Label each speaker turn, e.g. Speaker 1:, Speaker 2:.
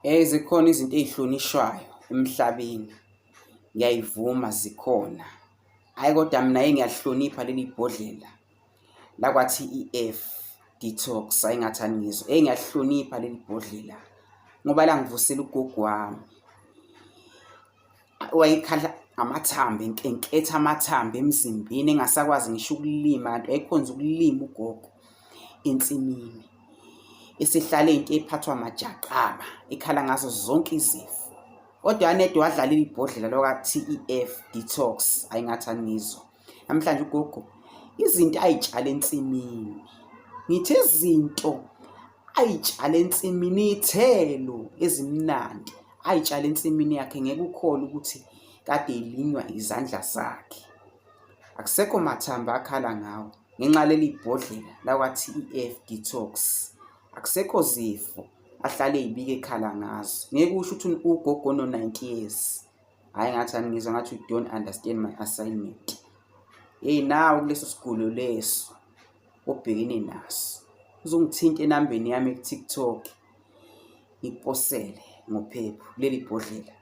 Speaker 1: Zikhona izinto ey'hlonishwayo emhlabeni, ngiyayivuma zikhona. Hhayi kodwa mina ngiyalihlonipha leli bhodlela lakwa-T_E_F Detox, hhayi ngathani ngizwa. Ngiyalihlonipha leli bhodlela ngoba langivusela ugogo wami. Wayekhala amathambo, enkenketha amathambo emzimbeni, engasakwazi ngisho ukulima, kanti wayekhonza ukulima ugogo ensimini. Esehlala into ephathwa amajaqamba, ekhala ngazo zonke izifo. Kodwa yanedwa wadlala leli bhodlela lakwa-T_E_F Detox, hhayi ngathani ngizwa. Namhlanje ugogo izinto ay'tshala ensimini, ngithi izinto ay'tshala ensimini, iy'thelo ezimnandi ay'tshala ensimini yakhe, ngeke ukholwe ukuthi kade y'linywa izandla zakhe. Akusekho mathambo akhala ngawo ngenxa yaleli bhodlela lakwa-T_E_F Detox. Akusekho zifo ahlale ey'bika ekhala ngazo. Ngeke usho ukuthi ugogo ono-90 years. Hhayi ngathani ngizwa ngathi you don't understand my assignment. Nawe kuleso sigulo leso obhekene naso, uzongithinta enambeni yami ku-TikTok, ngikuposele ngophepho leli bhodlela